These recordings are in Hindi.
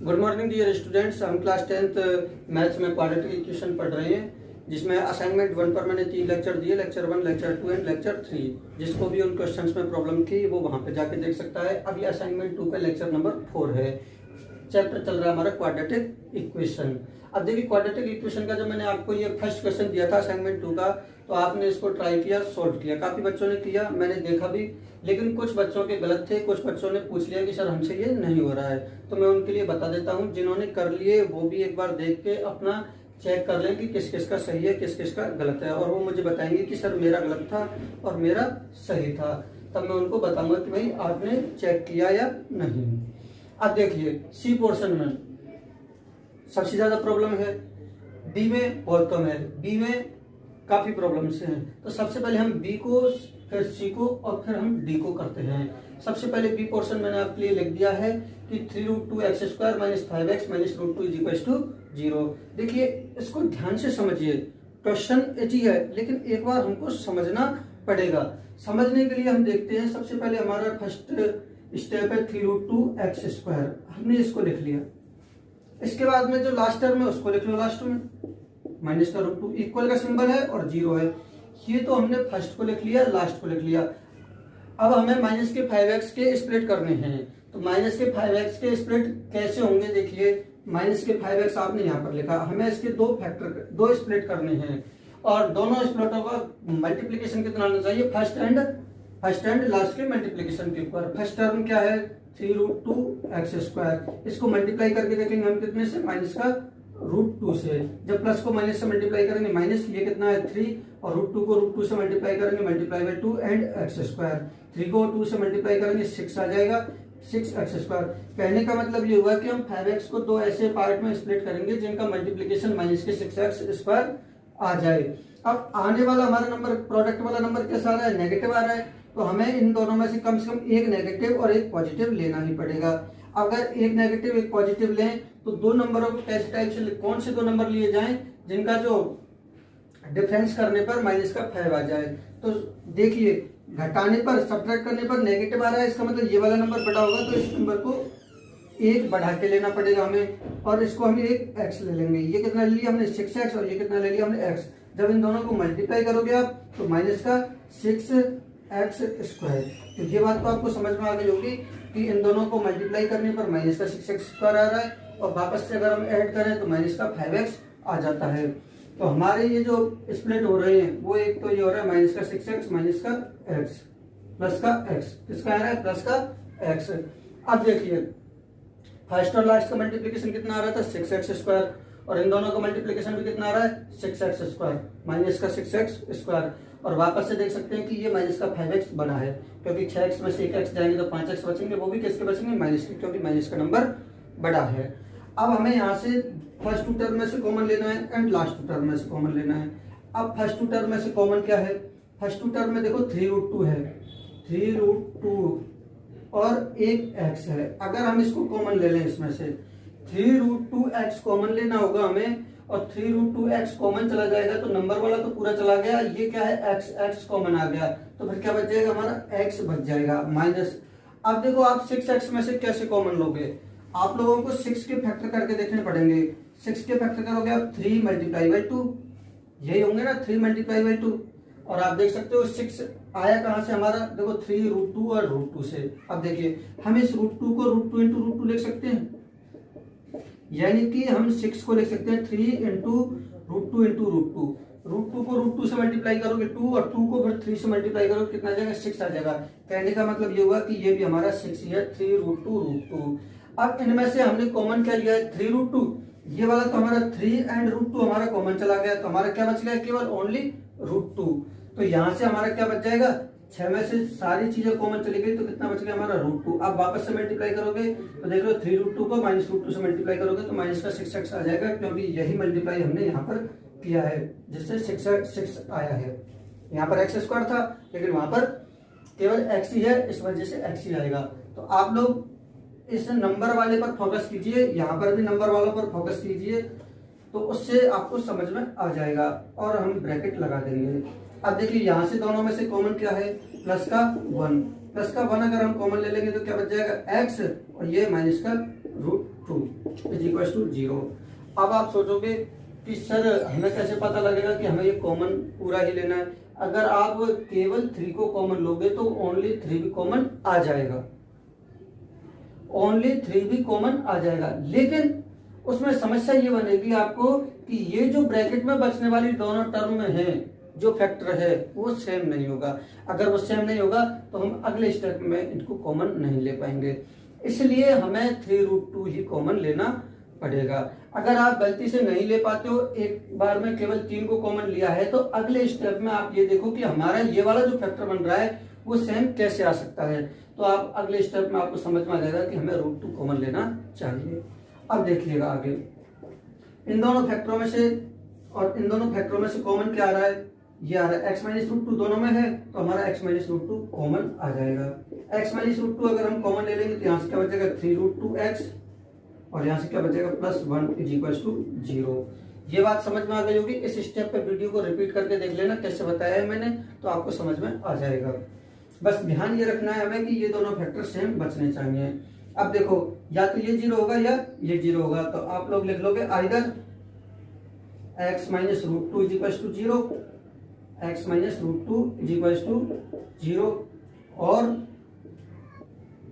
Good morning dear students. हम क्लास 10th मैथ्स में क्वाड्रेटिक इक्वेशन पढ़ रहे हैं, जिसमें असाइनमेंट 1 पर मैंने 3 लेक्चर दिए, लेक्चर 1, लेक्चर 2 एंड लेक्चर 3। जिसको भी उन क्वेश्चंस में प्रॉब्लम थी वो वहां पे जाके देख सकता है। अभी असाइनमेंट 2 पे लेक्चर नंबर 4 है। चैप्टर चल रहा है हमारा क्वाड्रेटिक इक्वेशन। अब देखिए, क्वाड्रेटिक इक्वेशन का जब मैंने आपको ये फर्स्ट क्वेश्चन दिया था असाइनमेंट 2 का, तो आपने इसको ट्राई किया, सोल्व किया, काफी बच्चों ने किया, मैंने देखा भी। लेकिन कुछ बच्चों के गलत थे, कुछ बच्चों ने पूछ लिया कि सर हमसे ये नहीं हो रहा है। तो मैं उनके लिए बता देता हूँ, जिन्होंने कर लिए वो भी एक बार देख के अपना चेक कर लें कि किस किस का सही है, किस किस का गलत है, और वो मुझे बताएंगे कि सर मेरा गलत था और मेरा सही था। तब मैं उनको बताऊंगा कि भाई आपने चेक किया या नहीं। अब देखिए, सी पोर्शन में सबसे ज्यादा प्रॉब्लम है, डी में बहुत कम है, बी में काफी प्रॉब्लम्स हैं। तो सबसे पहले हम बी को, फिर सी को और फिर हम डी को करते हैं। सबसे पहले बी पोर्शन मैंने आपके लिए लिख दिया है कि 3√2x² - 5x - √2 = 0। देखिए, इसको ध्यान से समझिए, क्वेश्चन इजी है लेकिन एक बार हमको समझना पड़ेगा। समझने के लिए हम देखते हैं, सबसे पहले हमारा फर्स्ट स्टेप है 3√2x²। हमने इसको लिख लिया। इसके बाद में जो लास्ट टर्म है उसको लिख लो, लास्ट में माइनस का √2, इक्वल का सिंबल है और 0 है। ये तो हमने फर्स्ट को लिख लिया, लास्ट को लिख लिया। अब हमें माइनस के 5x के स्प्लिट करने हैं। तो माइनस के 5x के स्प्लिट कैसे होंगे? देखिए, माइनस के 5x आपने यहाँ पर लिखा, हमें इसके दो स्प्लिट करने हैं, और दोनों स्प्लिटों का मल्टीप्लीकेशन कितना होना चाहिए? फर्स्ट एंड लास्ट के मल्टीप्लीकेशन के ऊपर। फर्स्ट टर्म क्या है? 3√2x²। इसको मल्टीप्लाई करके देखेंगे हम कितने से? माइनस का √2 से। जब प्लस को माइनस से मल्टीप्लाई करेंगे माइनस, ये कितना है? 3, और √2 को √2 से मल्टीप्लाई करेंगे, मल्टीप्लाई बाय 2 एंड x²। 3 को 2 से मल्टीप्लाई करेंगे 6 आ जाएगा, 6x²। कहने का मतलब ये हुआ कि हम 5x को दो ऐसे पार्ट में स्प्लिट करेंगे जिनका मल्टीप्लीकेशन माइनस के 6x² आ जाए। अब आने वाला हमारा नंबर, प्रोडक्ट वाला नंबर कैसा आ रहा है? नेगेटिव आ रहा है। तो हमें इन दोनों में से कम एक नेगेटिव और एक पॉजिटिव लेना ही पड़ेगा। अगर एक नेगेटिव एक पॉजिटिव लें तो दो नंबरों को कैसे टाइप से, कौन से दो नंबर लिए जाएं जिनका जो डिफरेंस करने पर माइनस का 5 आ जाए? तो देखिए, घटाने पर, सब्ट्रैक्ट करने पर नेगेटिव आ रहा है, इसका मतलब ये वाला नंबर बड़ा होगा, तो इस नंबर को एक बढ़ा के लेना पड़ेगा हमें, और इसको हम एक x ले लेंगे। ये कितना ले लिया हमने? 6x, और ये कितना ले लिया हमने? x। जब इन दोनों को मल्टीप्लाई करोगे आप तो माइनस का 6x²। तो ये बात तो आपको समझ में आ गई होगी कि इन दोनों को मल्टीप्लाई करने पर माइनस का 6x² आ रहा है, और वापस से अगर हम ऐड करें तो माइनस का 5x आ जाता है। तो हमारे ये जो स्प्लिट हो रहे हैं वो एक तो ये हो रहा है माइनस का 6x माइनस का x प्लस का x। किसका आ रहा है? प्लस का x। अब देखिए, फर्स्ट और लास्ट का मल्टीप्लीकेशन कितना आ रहा था? 6x², और इन दोनों का मल्टीप्लीकेशन भी कितना आ रहा है? 6x² माइनस का 6x²। और वापस से देख सकते हैं कि ये माइनस का 5x बना है, क्योंकि 6x में से 1x जाएंगे तो 5x बचेंगे, वो भी किसके बचेंगे? माइनस के, क्योंकि माइनस का नंबर बड़ा है। अब हमें यहाँ से फर्स्ट टू टर्म में से कॉमन लेना है एंड लास्ट टू टर्म में से कॉमन लेना है। अब फर्स्ट टू टर्म में से कॉमन क्या है? फर्स्ट टू टर्म में देखो 3√2 है, 3√2 और एक x है। अगर हम इसको कॉमन ले लें, इसमें से 3√2x कॉमन लेना होगा हमें, और 3√2x कॉमन चला जाएगा तो नंबर वाला तो पूरा चला गया, ये क्या है? x कॉमन आ गया, तो फिर क्या बच जाएगा? हमारा x बच जाएगा माइनस। अब देखो, आप 6x में से कैसे कॉमन लोगे? आप लोगों को 6 के फैक्टर करके देखने पड़ेंगे। 6 के फैक्टर करोगे आप 3 × 2, यही होंगे ना, 3 × 2। और आप देख सकते हो 6 आया कहां से हमारा? देखो 3√2 और √2 से। अब देखिए, हम इस √2 को √2 × √2 लिख सकते हैं, यानी कि हम 6 को लिख सकते हैं 3 × √2 × √2। √2 को √2 से मल्टीप्लाई करोगे 2, और 2 को फिर 3 से मल्टीप्लाई करोगे, कितना आ जाएगा? 6 आ जाएगा। कहने का मतलब ये हुआ कि ये भी हमारा 6 ही है, 3√2 √2। अब इनमें से हमने कॉमन क्या लिया है? 3√2। ये वाला तो हमारा 3 एंड √2 हमारा कॉमन चला गया, तो हमारा क्या बच गया? केवल ओनली √2। तो यहाँ से हमारा क्या बच जाएगा? 6 में से सारी चीजें कॉमन चली गई, तो कितना बच गया हमारा? √2। अब वापस से मल्टीप्लाई करोगे तो देख लो 3√2 को -√2 से मल्टीप्लाई करोगे तो माइनस का 6x आ जाएगा, क्योंकि यही मल्टीप्लाई हमने यहाँ पर किया है, जिससे 6 आया है। यहाँ पर x² था, लेकिन वहां पर केवल x ही है, इस वजह से x ही आएगा। तो आप लोग इस नंबर वाले पर फोकस कीजिए, यहाँ पर भी नंबर वालों पर फोकस कीजिए, तो उससे आपको समझ में आ जाएगा। और हम ब्रैकेट लगा देंगे। अब देखिए, यहाँ से दोनों में से कॉमन क्या है? प्लस का 1 अगर हम कॉमन ले लेंगे तो क्या बच जाएगा? x, और ये माइनस का 2 इज इक्वल टू 0। अब आप सोचोगे कि सर हमें कैसे पता लगेगा कि हमें ये कॉमन पूरा ही लेना है। अगर आप केवल 3 को कॉमन लोगे तो ओनली 3 भी कॉमन आ जाएगा, ओनली 3 भी कॉमन आ जाएगा। लेकिन उसमें समस्या ये बनेगी आपको कि ये जो ब्रैकेट में बचने वाली दोनों टर्म में है, जो फैक्टर है वो सेम नहीं होगा। अगर वो सेम नहीं होगा तो हम अगले स्टेप में इनको कॉमन नहीं ले पाएंगे। इसलिए हमें 3√2 ही कॉमन लेना पड़ेगा। अगर आप गलती से नहीं ले पाते हो, एक बार में केवल 3 को कॉमन लिया है, तो अगले स्टेप में आप ये देखो कि हमारा ये वाला जो फैक्टर बन रहा है वो सेम कैसे आ सकता है। तो आप अगले स्टेप में आपको समझ में आ जाएगा कि हमें √2 कॉमन लेना चाहिए। अब देखिएगा आगे इन दोनों फैक्टरों में से, और इन दोनों फैक्टरों में से कॉमन क्या आ रहा है, ये आ रहा है x माइनस √2 दोनों में है, तो हमारा x माइनस √2 कॉमन आ जाएगा। x माइनस √2 अगर हम कॉमन ले लेंगे तो यहाँ से क्या बचेगा 3√2x, और यहाँ से क्या बचेगा +1 इज इक्वल टू 0। ये बात समझ में आ गई होगी। इस स्टेप पे वीडियो को रिपीट करके देख लेना कैसे बताया है मैंने, तो आपको समझ में आ जाएगा। बस ध्यान ये रखना है हमें कि ये दोनों फैक्टर सेम बचने चाहिए। अब देखो या तो ये 0 होगा या ये 0 होगा, तो आप लोग लिख लोगे either x minus √2 is equal to 0, x minus √2 is equal to 0 और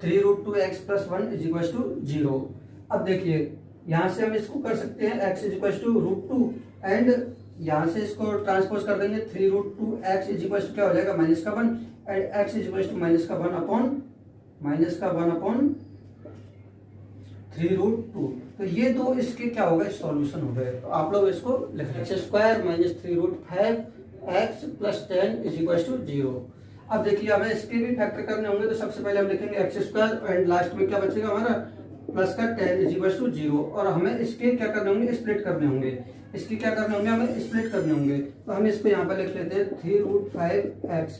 3√2x + 1 इज इक्वल टू 0। अब देखिए यहां से हम इसको कर सकते हैं x is equal to √2 and यहां से इसको ट्रांसपोज कर देंगे 3√2x इज इक्वल टू क्या हो जाएगा -1 and x is equal to -1 upon 3√2। तो ये दो इसके क्या हो गए सॉल्यूशन हो गए। तो आप लोग इसको लिख लें x² - 3√5x + 10 is equal to 0। अब देखिए हमें इसके भी फैक्टर करने होंगे, तो सबसे पहले हम लिखेंगे x² एंड लास्ट में क्या बचेगा हमारा प्लस का 10 इज इक्वल टू 0। और हमें इसके क्या करने होंगे स्प्लिट करने होंगे, इसके क्या करने होंगे हमें स्प्लिट करने होंगे। तो हम इसको यहाँ पर लिख लेते हैं 3√5x,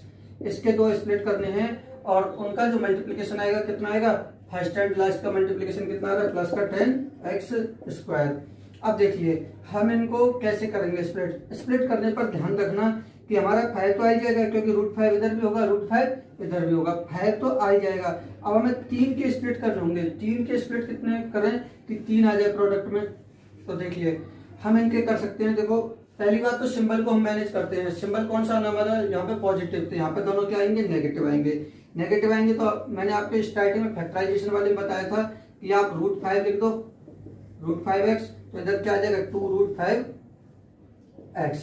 इसके दो स्प्लिट करने हैं और उनका जो मल्टीप्लीकेशन आएगा कितना आएगा, फर्स्ट एंड लास्ट का मल्टीप्लीकेशन कितना आ रहा है प्लस का 10x²। अब देखिए हम इनको कैसे करेंगे स्प्लिट। स्प्लिट करने पर ध्यान रखना कि हमारा 5 तो आ ही जाएगा, क्योंकि √5 इधर भी होगा √5 इधर भी होगा, 5 तो आ ही जाएगा। अब हमें 3 के स्प्लिट करने होंगे। 3 के स्प्लिट कितने करें कि 3 आ जाए प्रोडक्ट में। तो देखिए हम इनके कर सकते हैं। देखो पहली बात तो सिंबल को हम मैनेज करते हैं। सिंबल कौन सा हमारा यहाँ पे पॉजिटिव, तो यहाँ पे दोनों क्या आएंगे नेगेटिव आएंगे। नेगेटिव आएंगे तो मैंने आपको स्टार्टिंग में फैक्टराइजेशन वाले में बताया था कि आप √5 लिख दो, √5x, तो इधर क्या आ जाएगा 2√5x।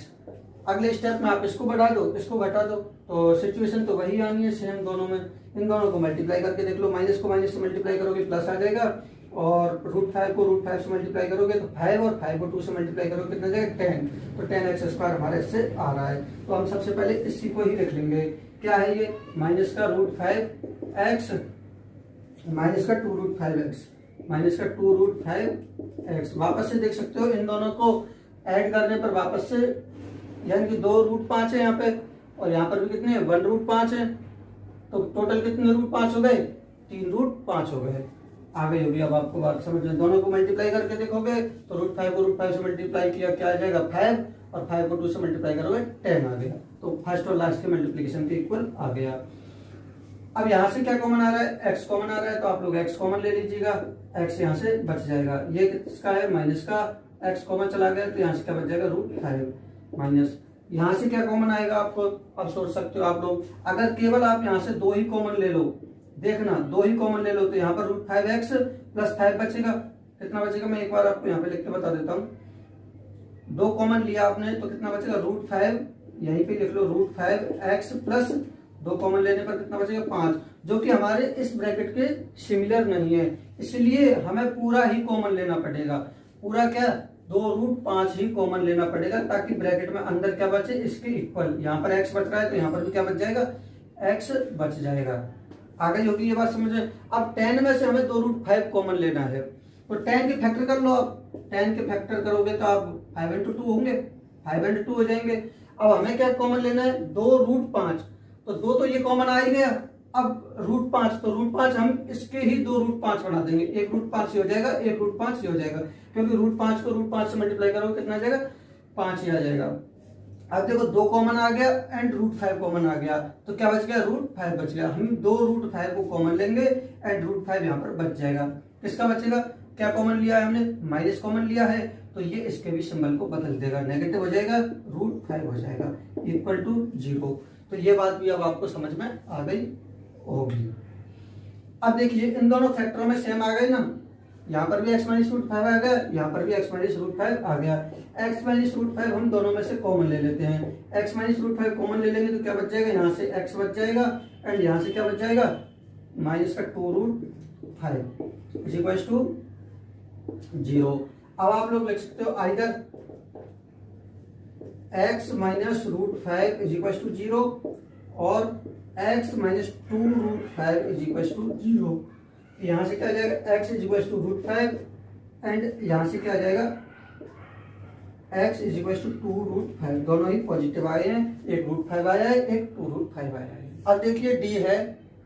अगले स्टेप में आप इसको बढ़ा दो, इसको घटा दो, तो सिचुएशन तो वही आनी है सेम दोनों में। इन दोनों को मल्टीप्लाई करके देख लो, माइनस को माइनस से मल्टीप्लाई करोगे प्लस आ जाएगा, और √5 को √5 से मल्टीप्लाई करोगे तो 5, और 5 को 2 से मल्टीप्लाई करोगे कितना जाएगा 10। तो 10x² हमारे इससे आ रहा है। तो हम सबसे पहले इसी को ही लिख लेंगे। क्या है ये माइनस का √5x माइनस का 2√5x माइनस का 2√5x। वापस से देख सकते हो इन दोनों को ऐड करने पर वापस से, यानी कि 2√5 है यहाँ पे, और यहाँ पर भी कितने 1√5 है, तो टोटल कितने √5 हो गए 3√5 हो गए। आ गई होगी अब आपको बात समझ में। दोनों को मल्टीप्लाई करके देखोगे तो √5 को √5 से मल्टीप्लाई किया क्या आ जाएगा 5, और 5 को 2 से मल्टीप्लाई करोगे 10 आ गया। तो फर्स्ट और लास्ट के मल्टीप्लीकेशन के इक्वल आ गया। अब यहाँ से क्या कॉमन आ रहा है, x कॉमन आ रहा है, तो आप लोग x कॉमन ले लीजिएगा, x यहाँ से बच जाएगा। ये किसका है माइनस का, x कॉमन चला गया तो यहाँ से क्या बच जाएगा √5 माइनस। यहाँ से क्या कॉमन आएगा आपको, अब सोच सकते हो आप लोग, अगर केवल आप यहाँ से 2 ही कॉमन ले लो, देखना 2 ही कॉमन ले लो, तो यहाँ पर √5x + 5 बचेगा। कितना बचेगा मैं एक बार आपको यहाँ पे लिख के बता देता हूँ। 2 कॉमन लिया आपने तो कितना बचेगा √5, यहीं पे लिख लो √5x + 2 कॉमन लेने पर कितना बचेगा 5, जो कि हमारे इस ब्रैकेट के सिमिलर नहीं है, इसलिए हमें पूरा ही कॉमन लेना पड़ेगा। पूरा क्या 2√5 ही कॉमन लेना पड़ेगा, ताकि ब्रैकेट में अंदर क्या बचे इसके इक्वल। यहाँ पर x बच रहा है तो यहाँ पर भी क्या बच जाएगा x बच जाएगा। आगे होगी ये बात समझे। अब 10 में से हमें 2√5 कॉमन लेना है, तो 10 के फैक्टर कर लो। आप 10 के फैक्टर करोगे तो आप 5 × 2 होंगे, 5 × 2 हो जाएंगे। अब हमें क्या कॉमन लेना है 2√5, तो 2 तो ये कॉमन आ ही गया। अब √5, तो √5 हम इसके ही 2√5 बना देंगे, 1√5 हो जाएगा, 1√5 हो जाएगा, क्योंकि √5 को √5 से मल्टीप्लाई करोगे कितना आ जाएगा 5 ही आ जाएगा। अब देखो 2 कॉमन आ गया एंड √5 कॉमन आ गया, तो क्या बच गया √5 बच गया। हम 2 √5 को कॉमन लेंगे एंड √5 यहाँ पर बच जाएगा। किसका बचेगा क्या कॉमन लिया है हमने, माइनस कॉमन लिया है, तो ये इसके भी सिंबल को बदल देगा, नेगेटिव हो जाएगा, √5 हो जाएगा इक्वल टू 0। तो ये बात भी अब आपको समझ में आ गई होगी। अब देखिए इन दोनों फैक्टरों में सेम आ गए ना, यहाँ पर भी x माइनस √5 आ गया, यहाँ पर भी x माइनस √5 आ गया। x माइनस √5 हम दोनों में से कॉमन ले लेते हैं, x माइनस √5 कॉमन ले लेंगे तो क्या बच जाएगा, यहाँ से x बच जाएगा एंड यहाँ से क्या बच जाएगा, माइनस का 2√5 इज इक्वल टू 0। अब आप लोग लिख सकते हो either x minus √5 is equal to 0 और x minus 2√5 is equal to 0। यहाँ से क्या आ जाएगा, x is equal to √5 and यहाँ से क्या आ जाएगा, x इज इक्वल टू 2√5। दोनों ही पॉजिटिव आए हैं, एक √5 आया है, एक 2√5 आया है। अब देखिए d है,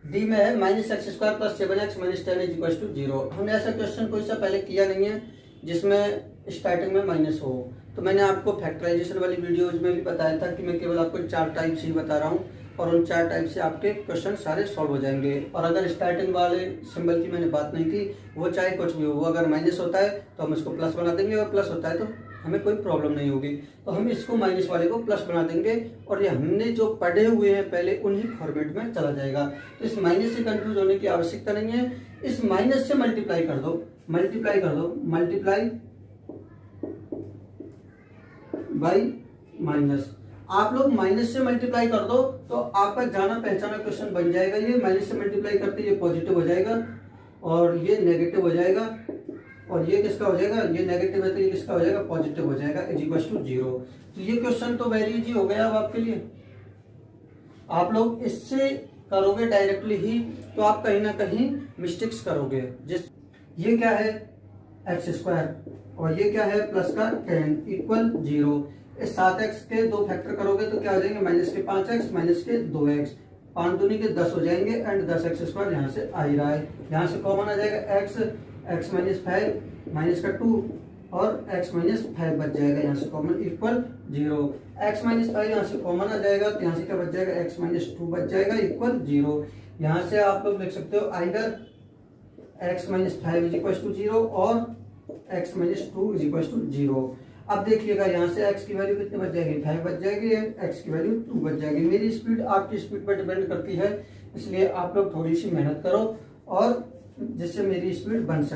d में है -x² + 7x - 10 is equal to 0। हमने ऐसा क्वेश्चन कोई सा पहले किया नहीं है जिसमें स्टार्टिंग में माइनस हो। तो मैंने आपको फैक्टराइजेशन वाली वीडियोज में भी बताया था कि मैं केवल आपको 4 टाइप्स ही बता रहा हूँ और उन 4 टाइप से आपके क्वेश्चन सारे सॉल्व हो जाएंगे। और अगर स्टार्टिंग वाले सिंबल की मैंने बात नहीं की, वो चाहे कुछ भी हो, वो अगर माइनस होता है तो हम इसको प्लस बना देंगे और प्लस होता है तो हमें कोई प्रॉब्लम नहीं होगी, तो हम इसको माइनस वाले को प्लस बना देंगे और ये हमने जो पढ़े हुए हैं पहले उन्हीं फॉर्मेट में चला जाएगा। तो इस माइनस से कंफ्यूज होने की आवश्यकता नहीं है, इस माइनस से मल्टीप्लाई कर दो, मल्टीप्लाई बाई माइनस। आप लोग माइनस से मल्टीप्लाई कर दो तो आपका जाना पहचाना क्वेश्चन बन जाएगा। ये माइनस से मल्टीप्लाई करते ये पॉजिटिव हो जाएगा और ये नेगेटिव हो जाएगा और ये किसका हो जाएगा, ये नेगेटिव है तो ये किसका हो जाएगा, पॉजिटिव हो जाएगा इज इक्वल टू 0। तो ये क्वेश्चन तो वेरी इजी हो गया अब आपके लिए। आप लोग इससे करोगे डायरेक्टली ही तो आप कहीं ना कहीं मिस्टेक्स करोगे। ये क्या है x² और ये क्या है प्लस का 10 इक्वल 0। इस 7x के 2 फैक्टर करोगे तो क्या हो जाएंगे, माइनस के 5x माइनस के 2x, 5 दूनी के 10 हो जाएंगे एंड 10x² यहाँ से आ ही रहा है। यहाँ से कॉमन आ जाएगा x माइनस 5 माइनस का 2 और x माइनस 5 बच जाएगा यहाँ से कॉमन इक्वल 0। x माइनस 5 यहाँ से कॉमन आ जाएगा तो यहाँ से क्या बच जाएगा, x माइनस 2 बच जाएगा इक्वल 0। यहाँ से आप लोग लिख सकते हो either x minus 5 is equal to 0 और x minus 2 is equal to 0। अब देखिएगा यहाँ से x की वैल्यू कितनी बच जाएगी, 5 बच जाएगी, x की वैल्यू 2 बच जाएगी। मेरी स्पीड आपकी स्पीड पर डिपेंड करती है, इसलिए आप लोग थोड़ी सी मेहनत करो और जिससे मेरी स्पीड बन सके।